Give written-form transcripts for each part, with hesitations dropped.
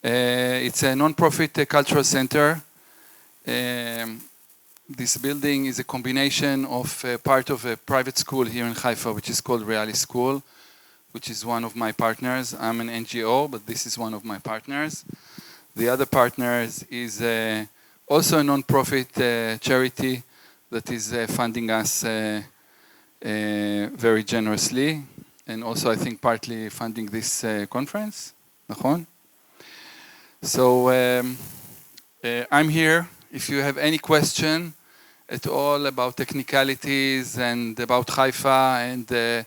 It's a non-profit cultural center. This building is a combination of part of a private school here in Haifa, which is called Reali School, which is one of my partners. I'm an NGO, but this is one of my partners. The other partners is also a non-profit charity that is funding us very generously, and also I think partly funding this conference. נכון? So I'm here. If you have any question at all about technicalities and about Haifa and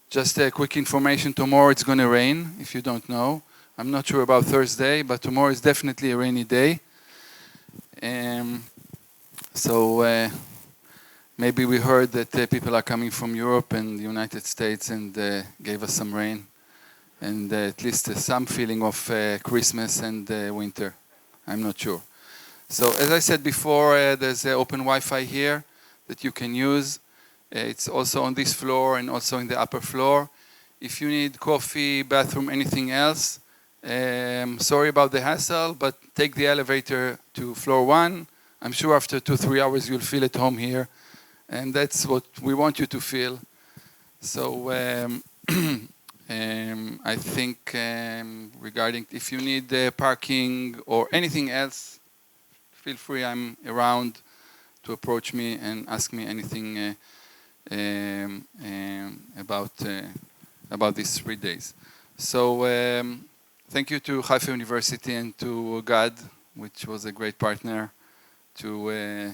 just a quick information, tomorrow it's going to rain, if you don't know. I'm not sure about Thursday, but tomorrow is definitely a rainy day. So maybe we heard that people are coming from Europe and the United States and gave us some rain and at least some feeling of Christmas and winter. I'm not sure. So as I said before, there's open Wi-Fi here that you can use. It's also on this floor and also in the upper floor. If you need coffee, bathroom, anything else, sorry about the hassle, but take the elevator to floor 1. I'm sure after 2-3 hours you'll feel at home here, and that's what we want you to feel. So I think regarding if you need parking or anything else, feel free. I'm around to approach me and ask me anything about these 3 days. So thank you to Haifa University and to GAD, which was a great partner to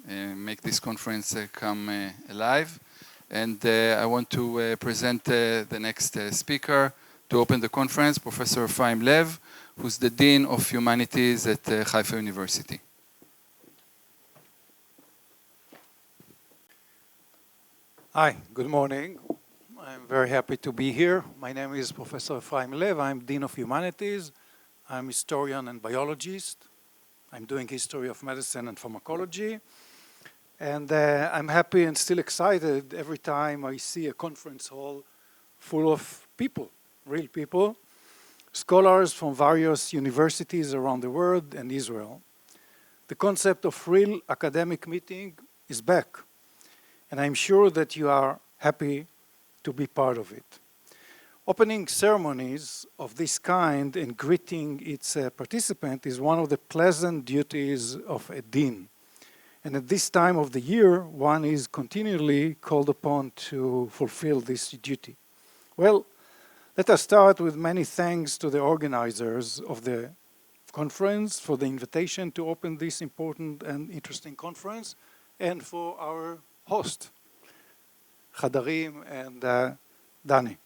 make this conference come alive. And I want to present the next speaker to open the conference, Professor Ephraim Lev, who's the Dean of Humanities at Haifa University. Hi, good morning. I'm very happy to be here. My name is Professor Ephraim Lev. I'm Dean of Humanities. I'm historian and biologist. I'm doing history of medicine and pharmacology. And I'm happy and still excited every time I see a conference hall full of people, real people, scholars from various universities around the world and Israel. The concept of real academic meeting is back. And I'm sure that you are happy to be part of it. Opening ceremonies of this kind and greeting its participant is one of the pleasant duties of a dean. And at this time of the year, one is continually called upon to fulfill this duty. Well, let us start with many thanks to the organizers of the conference for the invitation to open this important and interesting conference, and for our host, Hadarim and Dani.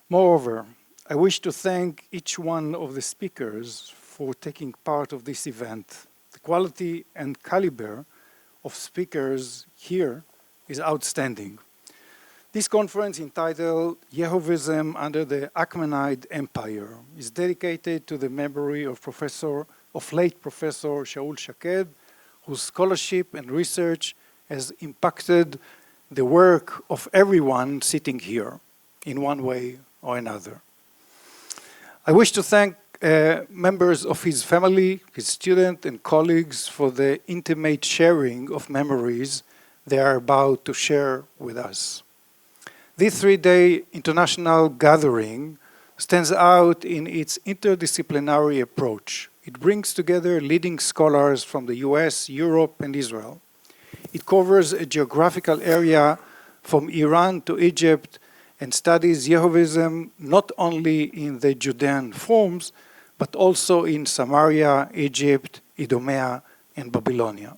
Moreover, I wish to thank each one of the speakers for taking part of this event. The quality and caliber of speakers here is outstanding. This conference, entitled Yehovism Under the Achaemenid Empire, is dedicated to the memory of late Professor Shaul Shaked, whose scholarship and research has impacted the work of everyone sitting here in one way or another. I wish to thank members of his family, his students and colleagues for the intimate sharing of memories they are about to share with us. This 3-day international gathering stands out in its interdisciplinary approach. It brings together leading scholars from the US, Europe, and Israel. It covers a geographical area from Iran to Egypt and studies Yehovism not only in the Judean forms, but also in Samaria, Egypt, Idumea, and Babylonia.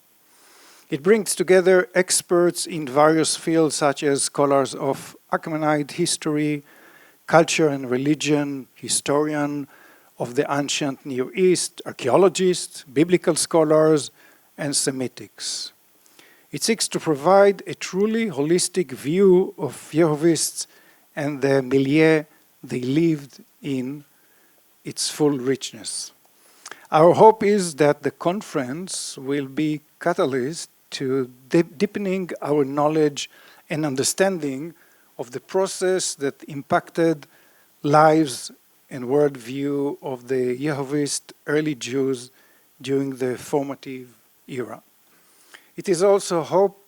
It brings together experts in various fields such as scholars of Achaemenid history, culture and religion, historian of the ancient Near East, archaeologists, biblical scholars, and Semitics. It seeks to provide a truly holistic view of Yehovists and the milieu they lived in its full richness. Our hope is that the conference will be catalyst to deepening our knowledge and understanding of the process that impacted lives and worldview of the Yehovist early Jews during the formative era. It is also hoped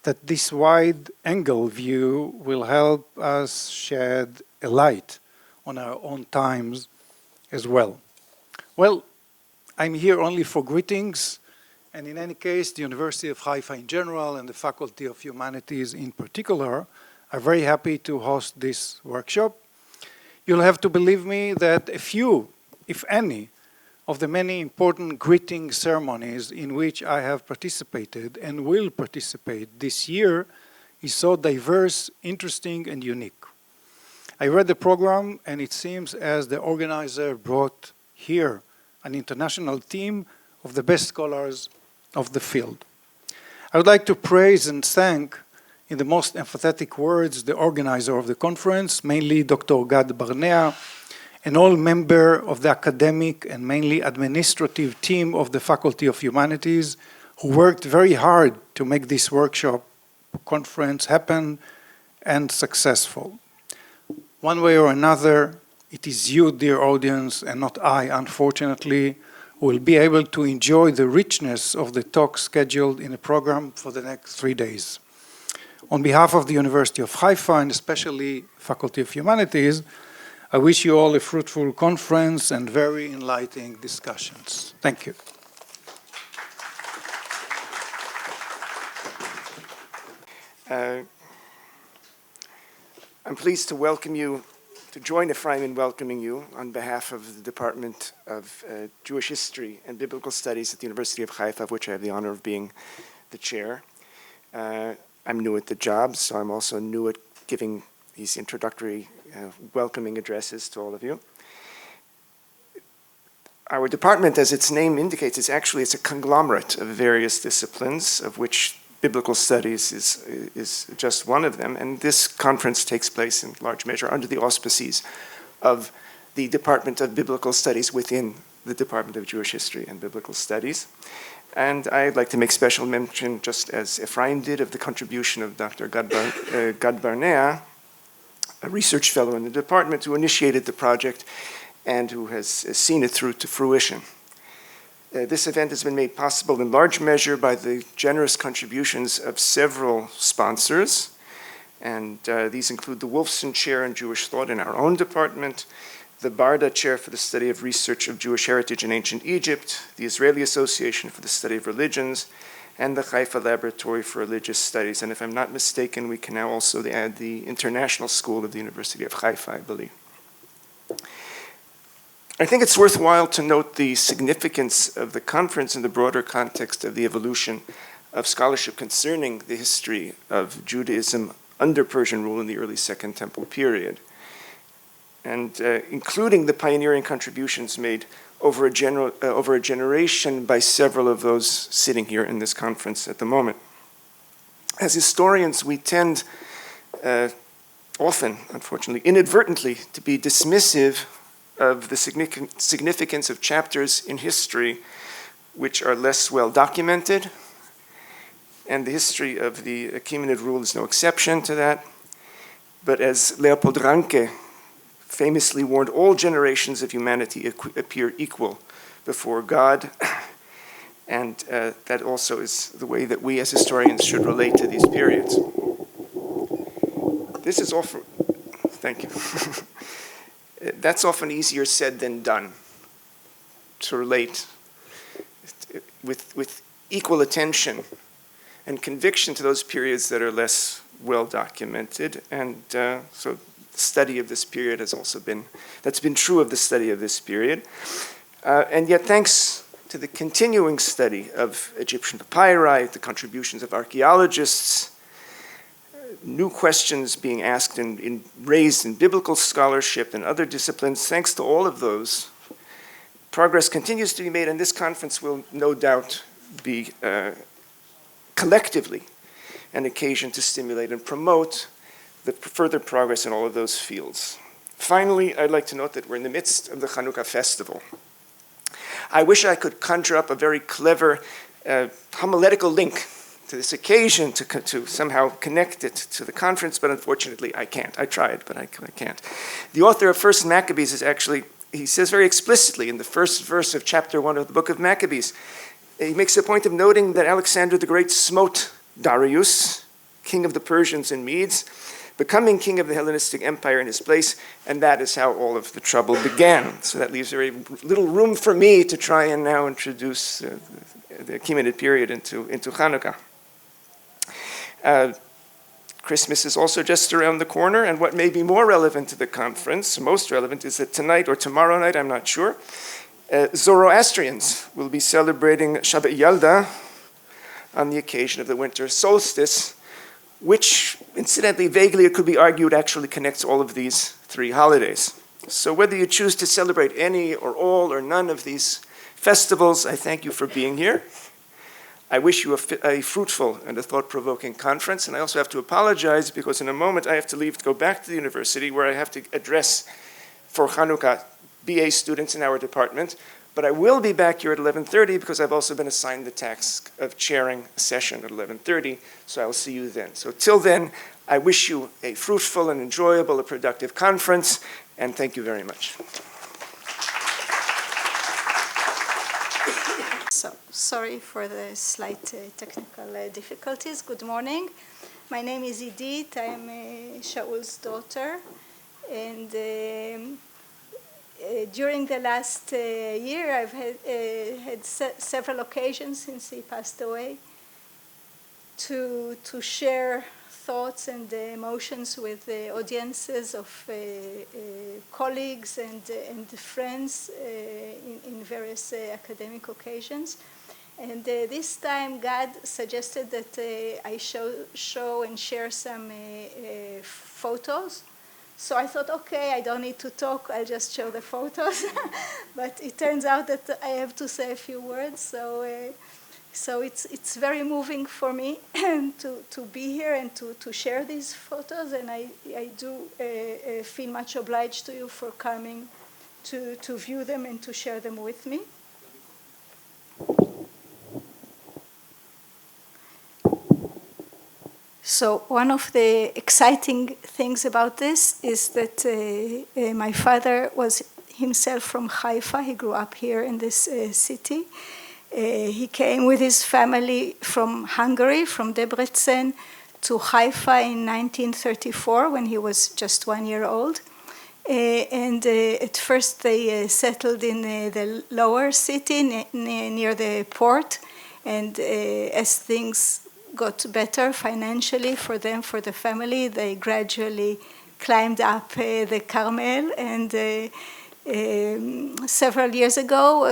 that this wide-angle view will help us shed a light on our own times as well. Well, I'm here only for greetings, and in any case, the University of Haifa in general and the Faculty of Humanities in particular are very happy to host this workshop. You'll have to believe me that a few, if any, of the many important greeting ceremonies in which I have participated and will participate this year is so diverse, interesting, and unique. I read the program, and it seems as the organizer brought here an international team of the best scholars of the field. I would like to praise and thank, in the most emphatic words, the organizer of the conference, mainly Dr. Gad Barnea, and all members of the academic and mainly administrative team of the Faculty of Humanities who worked very hard to make this workshop conference happen and successful. One way or another, it is you, dear audience, and not I, unfortunately, who will be able to enjoy the richness of the talk scheduled in the program for the next 3 days. On behalf of the University of Haifa and especially Faculty of Humanities, I wish you all a fruitful conference and very enlightening discussions. Thank you. I'm pleased to welcome you, to join Ephraim in welcoming you on behalf of the Department of Jewish History and Biblical Studies at the University of Haifa, of which I have the honor of being the chair. I'm new at the job, so I'm also new at giving these introductory welcoming addresses to all of you. Our department, as its name indicates, it's a conglomerate of various disciplines, of which biblical studies is just one of them. And this conference takes place in large measure under the auspices of the Department of Biblical Studies within the Department of Jewish History and Biblical Studies. And I'd like to make special mention, just as Ephraim did, of the contribution of Dr. Gad Barnea, a research fellow in the department who initiated the project and who has seen it through to fruition. This event has been made possible in large measure by the generous contributions of several sponsors, and these include the Wolfson Chair in Jewish Thought in our own department, the Barda Chair for the Study of Research of Jewish Heritage in Ancient Egypt, the Israeli Association for the Study of Religions, and the Haifa Laboratory for Religious Studies. And if I'm not mistaken, we can now also add the International School of the University of Haifa, I believe. I think it's worthwhile to note the significance of the conference in the broader context of the evolution of scholarship concerning the history of Judaism under Persian rule in the early Second Temple period, and including the pioneering contributions made over a generation by several of those sitting here in this conference at the moment. As historians, we tend often, unfortunately, inadvertently, to be dismissive of the significance of chapters in history which are less well documented, and the history of the Achaemenid rule is no exception to that. But as Leopold Ranke famously warned, all generations of humanity appear equal before God, and that also is the way that we as historians should relate to these periods. This is often, thank you. That's often easier said than done, to relate with equal attention and conviction to those periods that are less well documented. And so the study of this period has also been, that's been true of the study of this period. And yet, thanks to the continuing study of Egyptian papyri, the contributions of archaeologists, new questions being asked and raised in biblical scholarship and other disciplines, thanks to all of those, progress continues to be made, and this conference will no doubt be collectively an occasion to stimulate and promote the further progress in all of those fields. Finally, I'd like to note that we're in the midst of the Hanukkah festival. I wish I could conjure up a very clever homiletical link this occasion to somehow connect it to the conference, but unfortunately I can't. I tried, but I can't. The author of First Maccabees is actually, he says very explicitly in the first verse of chapter 1 of the book of Maccabees, he makes a point of noting that Alexander the Great smote Darius, king of the Persians and Medes, becoming king of the Hellenistic Empire in his place, and that is how all of the trouble began. So that leaves very little room for me to try and now introduce the Achaemenid period into Hanukkah. Christmas is also just around the corner, and what may be more relevant to the conference, most relevant, is that tonight or tomorrow night, I'm not sure, Zoroastrians will be celebrating Shabbat Yalda on the occasion of the winter solstice, which, incidentally, vaguely it could be argued actually connects all of these three holidays. So whether you choose to celebrate any or all or none of these festivals, I thank you for being here. I wish you a fruitful and a thought-provoking conference, and I also have to apologize because in a moment I have to leave to go back to the university where I have to address for Hanukkah BA students in our department. But I will be back here at 11:30 because I've also been assigned the task of chairing a session at 11:30, so I will see you then. So till then, I wish you a fruitful and enjoyable, a productive conference, and thank you very much. So, sorry for the slight technical difficulties. Good morning. My name is Idit. I'm Shaul's daughter, and during the last year, I've had several occasions since he passed away to share thoughts and emotions with audiences of colleagues and friends in various academic occasions. And this time, God suggested that I show and share some photos. So I thought, okay, I don't need to talk, I'll just show the photos. But it turns out that I have to say a few words. So it's very moving for me to be here and to share these photos. And I do feel much obliged to you for coming to view them and to share them with me. So one of the exciting things about this is that my father was himself from Haifa. He grew up here in this city. He came with his family from Hungary, from Debrecen, to Haifa in 1934 when he was just 1 year old. And at first they settled in the lower city near the port. And as things got better financially for them, for the family, they gradually climbed up the Carmel. And several years ago,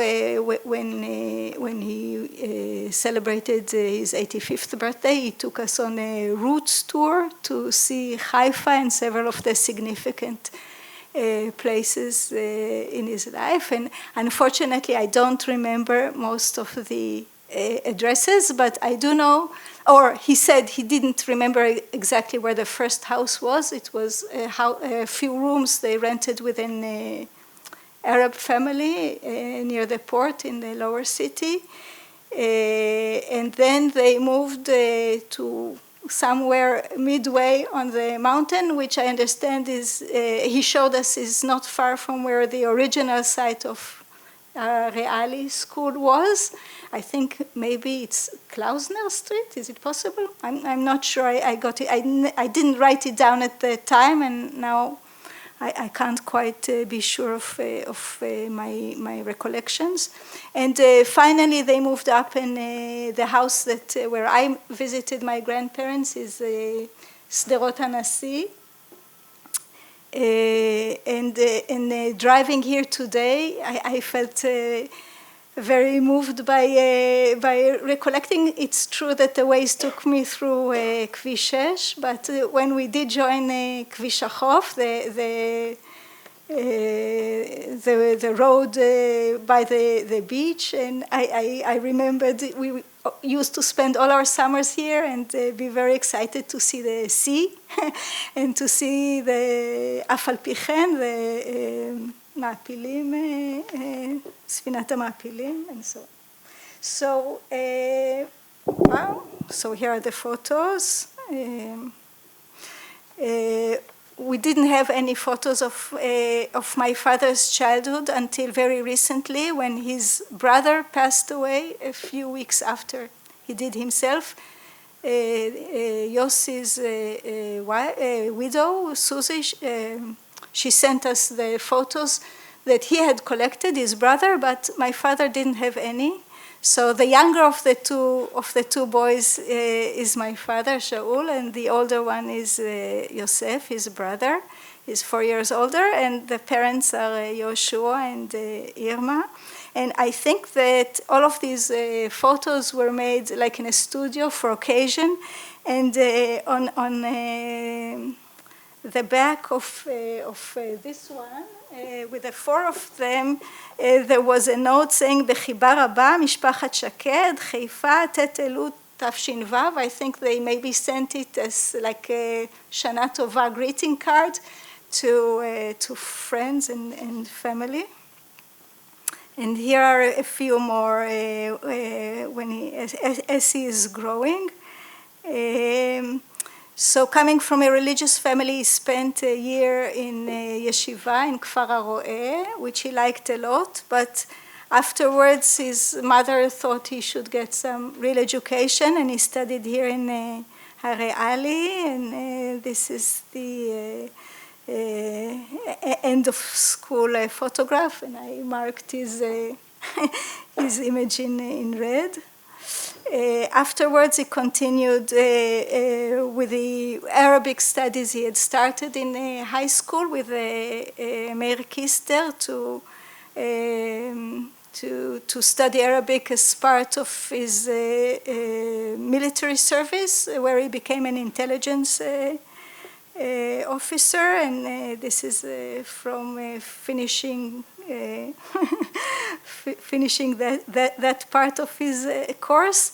when he celebrated his 85th birthday, he took us on a roots tour to see Haifa and several of the significant places in his life. And unfortunately, I don't remember most of the addresses, but I do know, or he said he didn't remember exactly where the first house was. It was a few rooms they rented with an Arab family near the port in the lower city. And then they moved to somewhere midway on the mountain, which I understand is, he showed us, is not far from where the original site of Reali School was. I think maybe it's Klausner Street. Is it possible? I'm not sure. I got it. I didn't write it down at the time, and now I can't quite be sure of my recollections. And finally, they moved up, and the house where I visited my grandparents is Sderot HaNassi. And driving here today, I felt very moved by recollecting. It's true that the Waze took me through Kvish 6, but when we did join Kvish Achov, the road by the beach, and I remembered we used to spend all our summers here and be very excited to see the sea and to see the אף על פי כן, the מעפילים, ספינת המעפילים, and so on. So, wow, So here are the photos. We didn't have any photos of my father's childhood until very recently, when his brother passed away a few weeks after he did himself. Yossi's widow, Susie, she sent us the photos that he had collected, his brother, but my father didn't have any. So the younger of the two boys is my father, Shaul, and the older one is Yosef, his brother. He's 4 years older, and the parents are Yoshua and Irma. And I think that all of these photos were made like in a studio for occasion, and on the back of this one, with the four of them, there was a note saying, בחיבה רבה, משפחת שקד, חיפה, ט' אלול תש"ו. I think they maybe sent it as like a Shana Tova greeting card to friends and family. And here are a few more as he is growing. So coming from a religious family, he spent a year in yeshiva in Kfar HaRo'eh, which he liked a lot. But afterwards, his mother thought he should get some real education, and he studied here in Hareali. And this is the end of school photograph, and I marked his his image in red. Afterwards, he continued with the Arabic studies he had started in high school with Meir Kister to study Arabic as part of his military service, where he became an intelligence officer. And this is from finishing finishing that part of his course.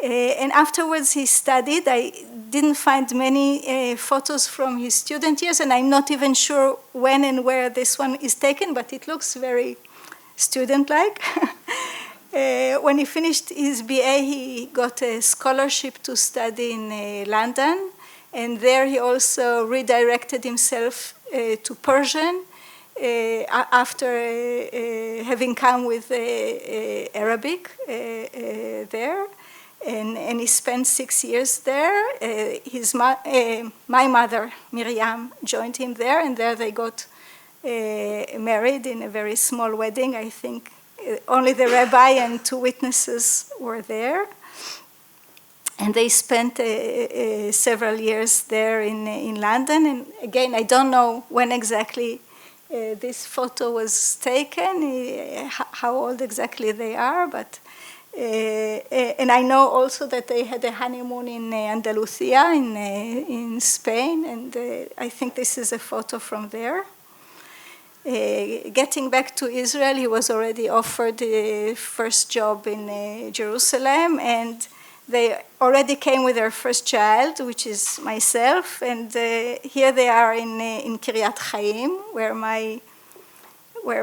And afterwards he studied. I didn't find many photos from his student years, and I'm not even sure when and where this one is taken, but it looks very student-like. When he finished his BA, he got a scholarship to study in London, and there he also redirected himself to Persian, after having come with Arabic there, and he spent 6 years there. My mother, Miriam, joined him there, and there they got married in a very small wedding. I think only the rabbi and 2 witnesses were there. And they spent several years there in London. And again, I don't know when exactly this photo was taken, how old exactly they are, but and I know also that they had a honeymoon in Andalusia in Spain, and I think this is a photo from there. Getting back to Israel, he was already offered the first job in Jerusalem, and they already came with their first child, which is myself, and here they are in Kiryat Chaim, where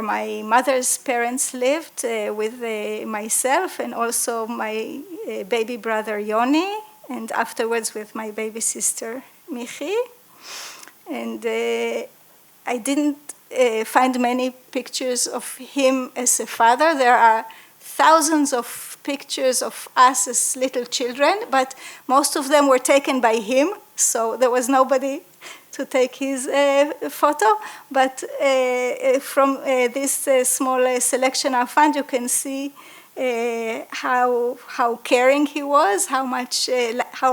my mother's parents lived with myself, and also my baby brother Yoni, and afterwards with my baby sister Michi. And I didn't find many pictures of him as a father. There are thousands of pictures of us as little children, but most of them were taken by him, so there was nobody to take his photo. But from this small selection I found, you can see how caring he was, how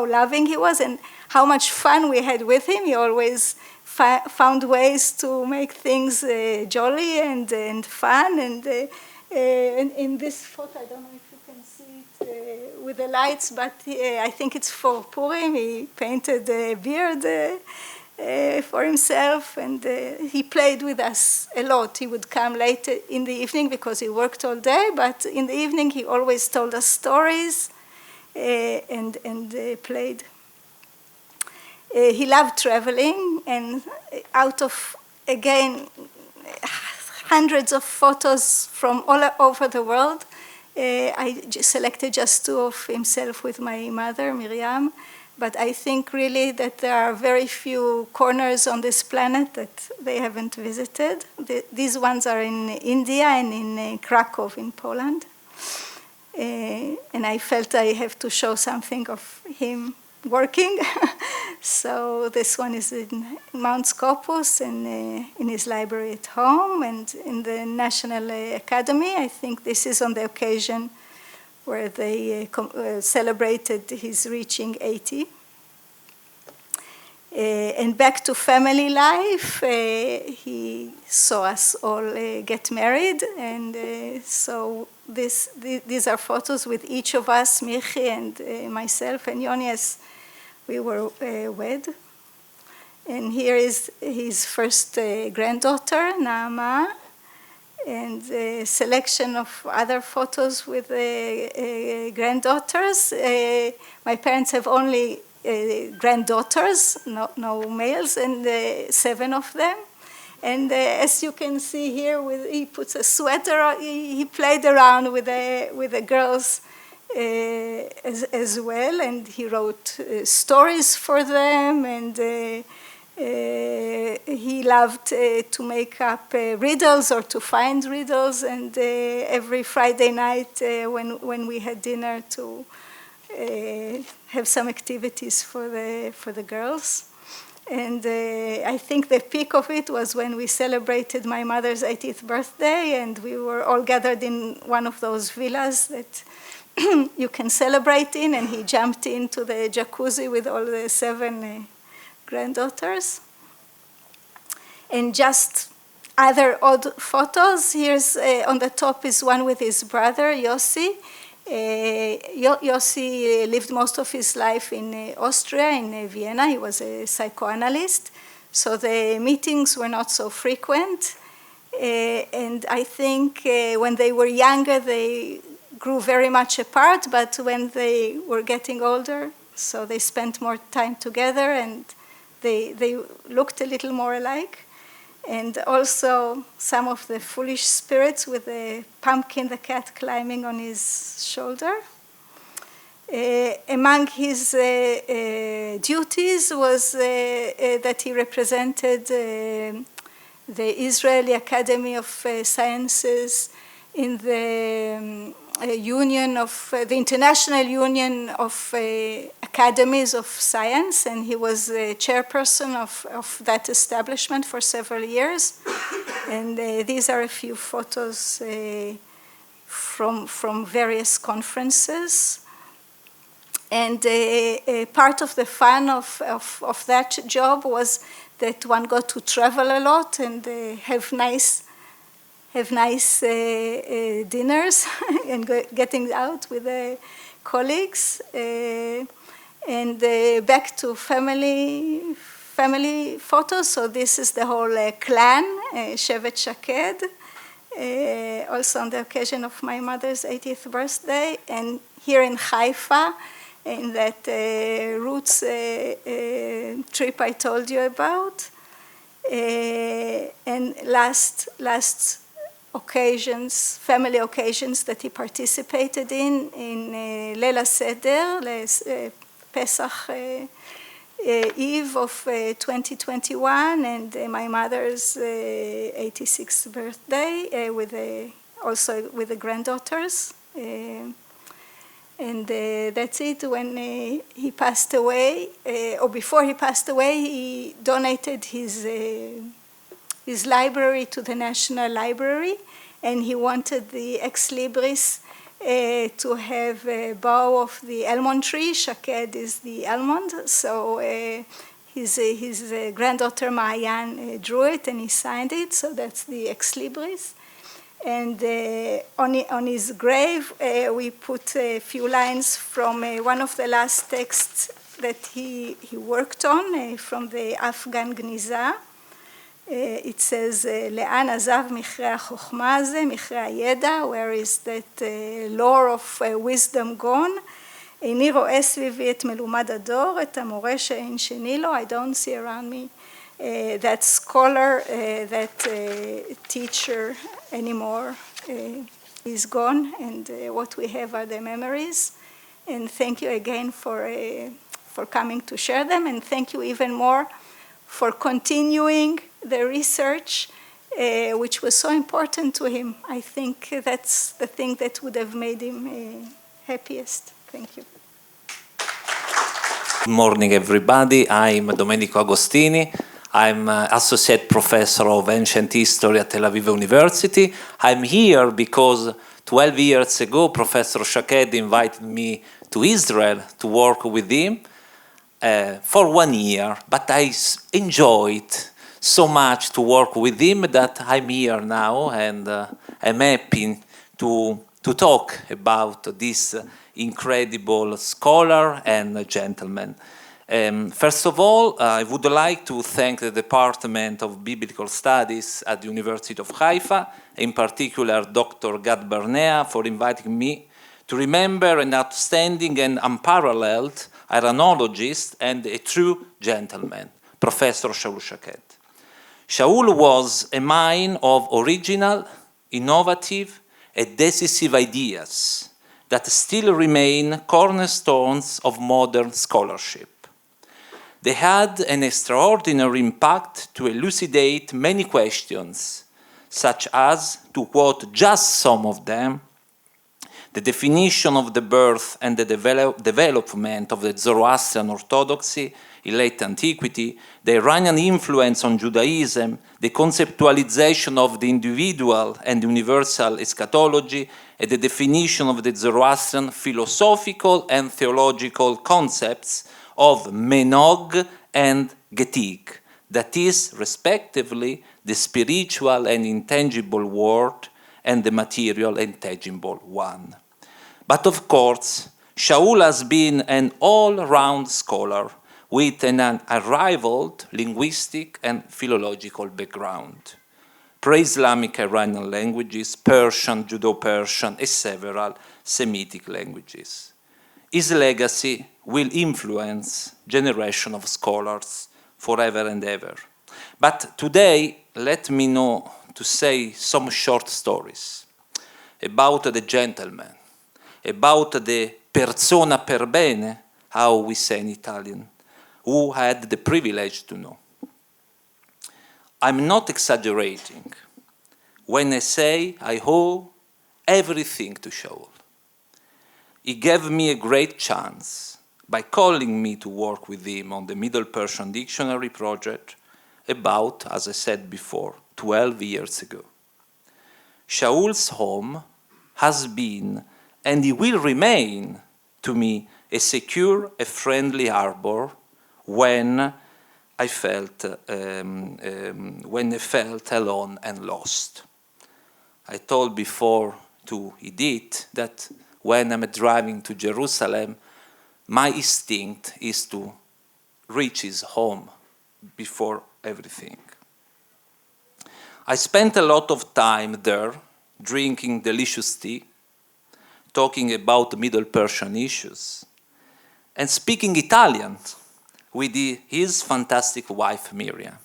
loving he was, and how much fun we had with him. He always found ways to make things jolly and fun. And in this photo, I don't know if you can see it with the lights, but I think it's for Purim. He painted a beard for himself, and he played with us a lot. He would come late in the evening because he worked all day, but in the evening he always told us stories and played. He loved traveling, and out of, again, hundreds of photos from all over the world, I selected just two of himself with my mother, Miriam. But I think really that there are very few corners on this planet that they haven't visited. These ones are in India and in Krakow in Poland. And I felt I have to show something of him working. So this one is in Mount Scopus and in his library at home, and in the National Academy. I think this is on the occasion where they celebrated his reaching 80. And back to family life, he saw us all get married, and so these are photos with each of us, Michi and myself and Yoni, as we were wed. And here is his first granddaughter, Naama, and a selection of other photos with granddaughters. My parents have only granddaughters, no males, and 7 of them. And as you can see here, he puts a sweater on. He played around with the girls as well, and he wrote stories for them, and he loved to make up riddles or to find riddles, and every Friday night when we had dinner to have some activities for the girls. And I think the peak of it was when we celebrated my mother's 80th birthday, and we were all gathered in one of those villas that you can celebrate in, and he jumped into the jacuzzi with all the 7 granddaughters. And just other odd photos. Here's on the top is one with his brother, Yossi. Yossi lived most of his life in Austria, in Vienna. He was a psychoanalyst, so the meetings were not so frequent. And I think when they were younger, they grew very much apart, but when they were getting older, so they spent more time together, and they looked a little more alike. And also some of the foolish spirits with the pumpkin, the cat, climbing on his shoulder. Among his duties was that he represented the Israeli Academy of Sciences in the union of the International Union of Academies of Science, and he was the chairperson of that establishment for several years. And these are a few photos from various conferences. And part of the fun of that job was that one got to travel a lot and have nice dinners and getting out with colleagues. And back to family photos. So this is the whole clan, Shevet Shaked, also on the occasion of my mother's 80th birthday. And here in Haifa, in that roots trip I told you about. And last occasions, family occasions that he participated in Leila Seder, Pesach Eve of 2021, and my mother's 86th birthday, also with the granddaughters. And that's it. When he passed away, or before he passed away, he donated his library to the National Library, and he wanted the ex libris to have a bough of the almond tree. Shaked is the almond, so his granddaughter Maayan drew it and he signed it, so that's the ex libris. And on his grave, we put a few lines from one of the last texts that he worked on, from the Afghan Gniza. It says, לאן עזב מכרה החוכמה הזה, מכרה הידע, where is that lore of wisdom gone? איני רואה סביבי את מלומד הדור, את המורה שאין שני לו, I don't see around me that scholar, that teacher anymore is gone, and what we have are the memories. And thank you again for coming to share them, and thank you even more for continuing the research, which was so important to him. I think that's the thing that would have made him happiest. Thank you. Good morning, everybody. I'm Domenico Agostini. I'm Associate Professor of Ancient History at Tel Aviv University. I'm here because 12 years ago, Professor Shaked invited me to Israel to work with him for 1 year, but I enjoyed so much to work with him that I'm here now, and I'm happy to talk about this incredible scholar and gentleman. First of all, I would like to thank the Department of Biblical Studies at the University of Haifa, in particular Dr. Gad Barnea, for inviting me to remember an outstanding and unparalleled Iranologist and a true gentleman, Professor Shaul Shaked. Shaul was a mine of original, innovative, and decisive ideas that still remain cornerstones of modern scholarship. They had an extraordinary impact to elucidate many questions, such as, to quote just some of them, the definition of the birth and the development of the Zoroastrian orthodoxy in late antiquity, the Iranian influence on Judaism, the conceptualization of the individual and universal eschatology, and the definition of the Zoroastrian philosophical and theological concepts of Menog and Getig, that is, respectively, the spiritual and intangible world and the material and tangible one. But of course, Shaul has been an all-round scholar with an unrivaled linguistic and philological background. Pre-Islamic Iranian languages, Persian, Judo-Persian, and several Semitic languages. His legacy will influence generations of scholars forever and ever. But today, let me know to say some short stories about the gentleman, about the persona per bene, how we say in Italian, who had the privilege to know. I'm not exaggerating when I say I owe everything to Shaul. He gave me a great chance by calling me to work with him on the Middle Persian Dictionary project about, as I said before, 12 years ago. Shaul's home has been, and he will remain, to me, a secure, a friendly harbor when I felt alone and lost. I told before to Edith that when I'm driving to Jerusalem, my instinct is to reach his home before everything. I spent a lot of time there, drinking delicious tea, talking about Middle Persian issues, and speaking Italian with his fantastic wife Miriam.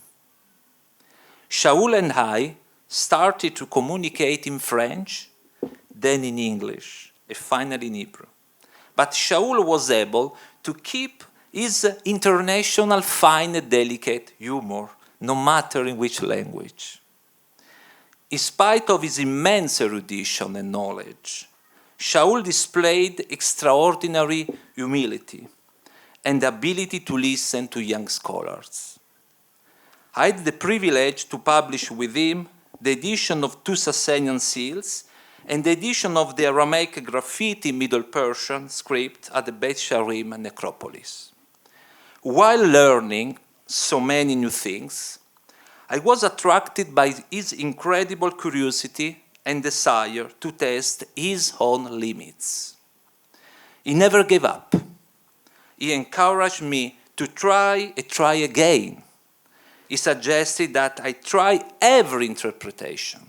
Shaul and I started to communicate in French, then in English, and finally in Hebrew. But Shaul was able to keep his international fine and delicate humor, no matter in which language. In spite of his immense erudition and knowledge, Shaul displayed extraordinary humility and the ability to listen to young scholars. I had the privilege to publish with him the edition of two Sasanian seals and the edition of the Aramaic graffiti Middle Persian script at the Beit Sharim necropolis. While learning so many new things, I was attracted by his incredible curiosity and desire to test his own limits. He never gave up. He encouraged me to try and try again. He suggested that I try every interpretation.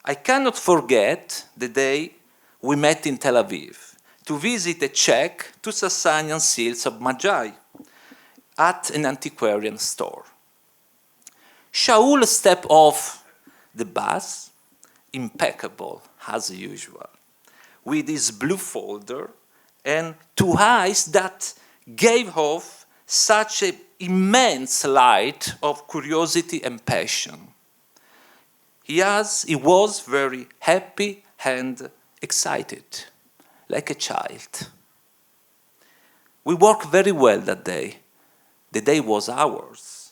I cannot forget the day we met in Tel Aviv to visit and check two Sasanian seals of Magi at an antiquarian store. Shaul stepped off the bus, impeccable, as usual, with his blue folder and two eyes that gave off such an immense light of curiosity and passion. He was very happy and excited, like a child. We worked very well that day. The day was ours.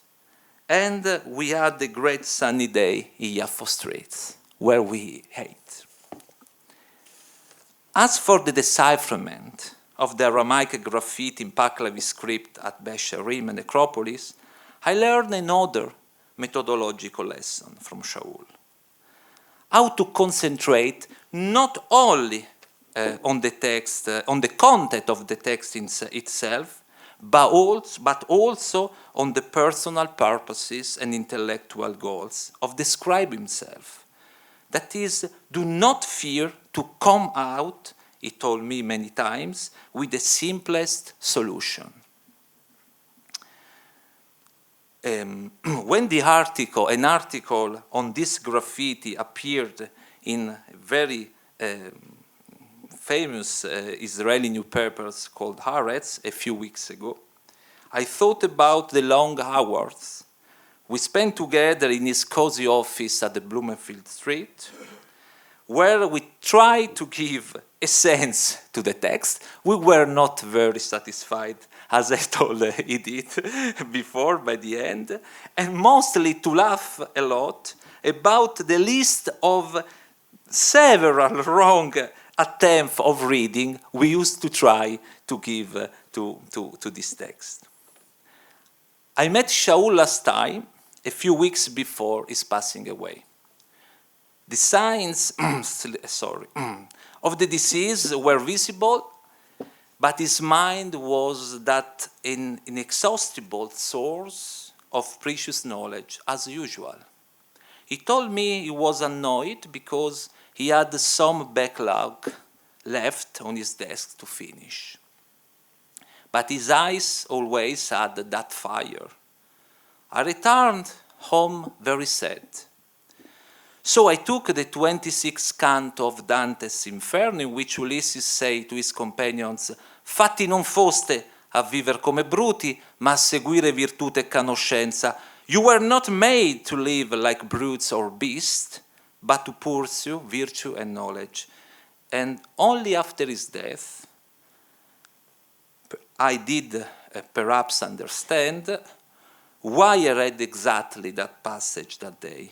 And we had a great sunny day in Yafo Street, where we ate. As for the decipherment of the Aramaic graffiti in Pahlavi script at Besharim and Necropolis, I learned another methodological lesson from Shaul. How to concentrate not only on the text, on the content of the text itself, but also on the personal purposes and intellectual goals of the scribe himself. That is, do not fear to come out, he told me many times, with the simplest solution. When an article on this graffiti appeared in a very famous Israeli newspapers called Haaretz a few weeks ago, I thought about the long hours we spent together in his cozy office at the Bloomfield Street, where we tried to give a sense to the text. We were not very satisfied, as I told Edith before, by the end, and mostly to laugh a lot about the list of several wrong attempts of reading we used to try to give to this text. I met Shaul last time, a few weeks before his passing away. The signs of the disease were visible, but his mind was that an inexhaustible source of precious knowledge, as usual. He told me he was annoyed because he had some backlog left on his desk to finish. But his eyes always had that fire. I returned home very sad. So I took the 26th canto of Dante's Inferno, in which Ulysses says to his companions, "Fatti non foste a viver come bruti, ma a seguire virtute e conoscenza. You were not made to live like brutes or beasts, but to pursue virtue and knowledge." And only after his death, I did perhaps understand why I read exactly that passage that day.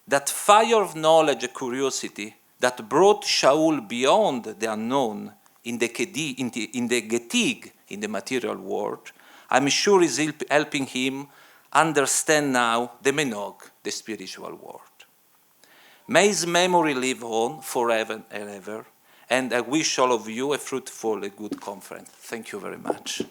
That fire of knowledge and curiosity that brought Shaul beyond the unknown in the getig, in the material world, I'm sure is helping him understand now the menog, the spiritual world. May his memory live on forever and ever, and I wish all of you a fruitful and good conference. Thank you very much.